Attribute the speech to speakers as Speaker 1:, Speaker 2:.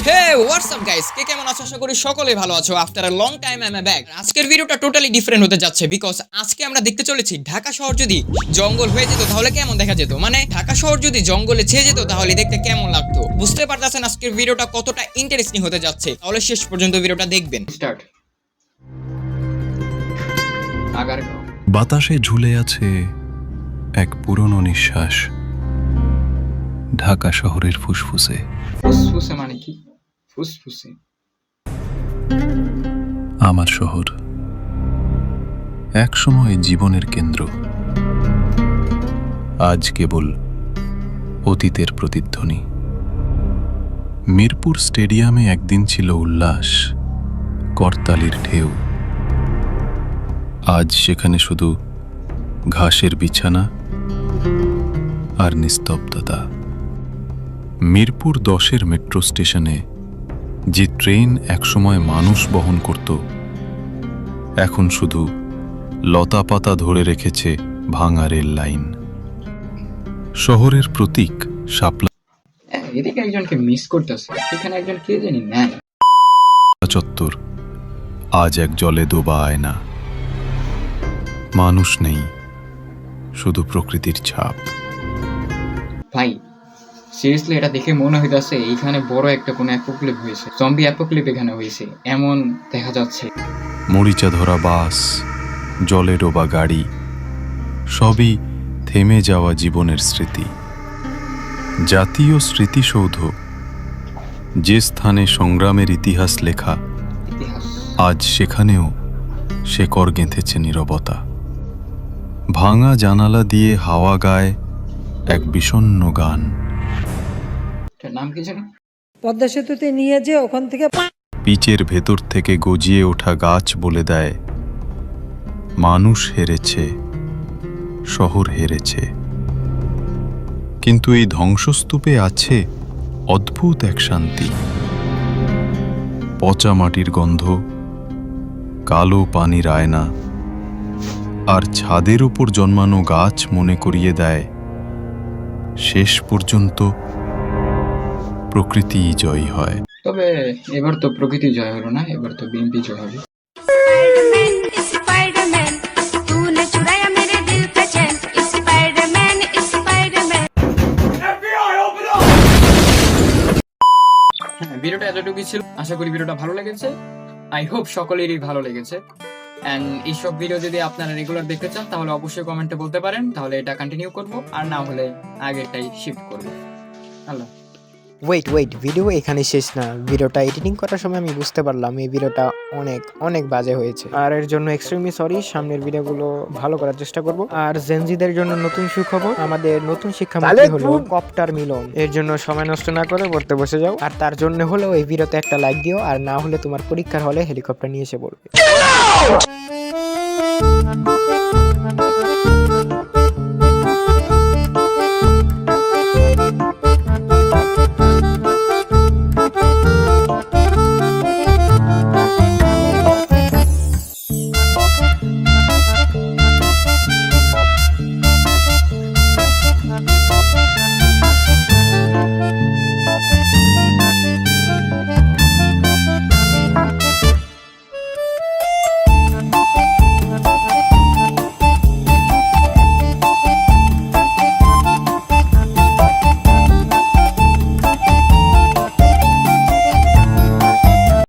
Speaker 1: হে WhatsApp guys, কে কেমন আছো? আশা করি সকলেই ভালো আছো। After a long time I am back. আজকের ভিডিওটা টোটালি ডিফারেন্ট হতে যাচ্ছে বিকজ আজকে আমরা দেখতে চলেছি ঢাকা শহর যদি জঙ্গল হয়ে যেত তাহলে কেমন দেখা যেত, মানে ঢাকা শহর যদি জঙ্গলে ছেয়ে যেত তাহলে দেখতে কেমন লাগতো। বুঝতে পারতেছেন আজকের ভিডিওটা কতটা ইন্টারেস্টিং হতে যাচ্ছে, তাহলে শেষ পর্যন্ত ভিডিওটা দেখবেন। স্টার্ট।
Speaker 2: বাতাসে ঝুলে আছে এক পুরনো নিঃশ্বাস, ঢাকা শহরের ফুসফুসে।
Speaker 1: ফুসফুসে মানে কি? ফুসফুসে
Speaker 2: আমার শহর এক সময় জীবনের কেন্দ্র, আজ কেবল অতীতের প্রতিধ্বনি। মিরপুর স্টেডিয়ামে একদিন ছিল উল্লাস, করতালির ঢেউ। আজ সেখানে শুধু ঘাসের বিছানা আর নিস্তব্ধতা। মিরপুর 10-এর মেট্রো স্টেশনে যে ট্রেন একসময় মানুষ বহন করত, এখন শুধু লতাপাতা ধরে রেখেছে ভাঙা রেল লাইন। শহরের প্রতীক শাপলা
Speaker 1: এদিকে একজনকে মিস করতেছে, এখানে একজন কে জানি নাই।
Speaker 2: চত্বর আজ এক জলে ডোবা আয়না। মানুষ নেই, শুধু প্রকৃতির ছাপ।
Speaker 1: ভাই সিরিয়াসলি এটা দেখে মনে হইতাছে এইখানে বড় একটা কোনো অ্যাপোক্লিপ হয়েছে, জম্বি অ্যাপোক্লিপ এখানে হয়েছে এমন দেখা যাচ্ছে।
Speaker 2: মরিচা ধরা বাস, জলে ডোবা গাড়ি, সবই থেমে যাওয়া জীবনের স্মৃতি। জাতীয় স্মৃতিসৌধ, যে স্থানে সংগ্রামের ইতিহাস লেখা,
Speaker 1: ইতিহাস
Speaker 2: আজ সেখানেও শেকড় গেঁথেছে নীরবতা। ভাঙা জানালা দিয়ে হাওয়া গায় এক বিষণ্ণ গান।
Speaker 1: এটার নাম কি জানো?
Speaker 3: পদ্মা সেতুতে নিয়ে যে ওখান থেকে
Speaker 2: পিচের ভেতর থেকে গজিয়ে ওঠা গাছ বলে দেয়, মানুষ হেরেছে, শহর হেরেছে। কিন্তু এই ধ্বংসস্তূপে আছে অদ্ভুত এক শান্তি। পচা মাটির গন্ধ, কালো পানির আয়না, আর ছাদের উপর জন্মানো গাছ মনে করিয়ে দেয় শেষ পর্যন্ত প্রকৃতিই জয়ী হয়।
Speaker 1: তবে এবার তো প্রকৃতি জয় হলো না, এবার তো বিএনপি জয় হবে।
Speaker 4: स्पाइडरमैन स्पाइडरमैन तूने चुराया मेरे दिल का चैन स्पाइडरमैन स्पाइडरमैन।
Speaker 1: হ্যাঁ, ভিডিওটা এতটুকুই ছিল। আশা করি ভিডিওটা ভালো লেগেছে। আই হোপ সকলেরই ভালো লেগেছে। অ্যান্ড এইসব ভিডিও যদি আপনারা রেগুলার দেখতে চান তাহলে অবশ্যই কমেন্টে বলতে পারেন, তাহলে এটা কন্টিনিউ করব, আর না হলে আগেরটাই শিফট করব। আল্লাহ।
Speaker 5: ওয়েট ভিডিও এখানে শেষ না। ভিডিওটা এডিটিং করার সময় আমি বুঝতে পারলাম এই ভিডিওটা অনেক বাজে হয়েছে, আর এর জন্য এক্সট্রিমলি সরি। সামনের ভিডিওগুলো ভালো করার চেষ্টা করব। আর জেনজিদের জন্য নতুন সুখবর, আমাদের নতুন শিক্ষামন্ত্রী হলো কপ্টার মিলন। এর জন্য সময় নষ্ট না করে পড়তে বসে যাও, আর তার জন্য হলেও এই ভিডিওতে একটা লাইক দিও, আর না হলে তোমার পরীক্ষার হলে হেলিকপ্টার নিয়ে এসে পড়বে।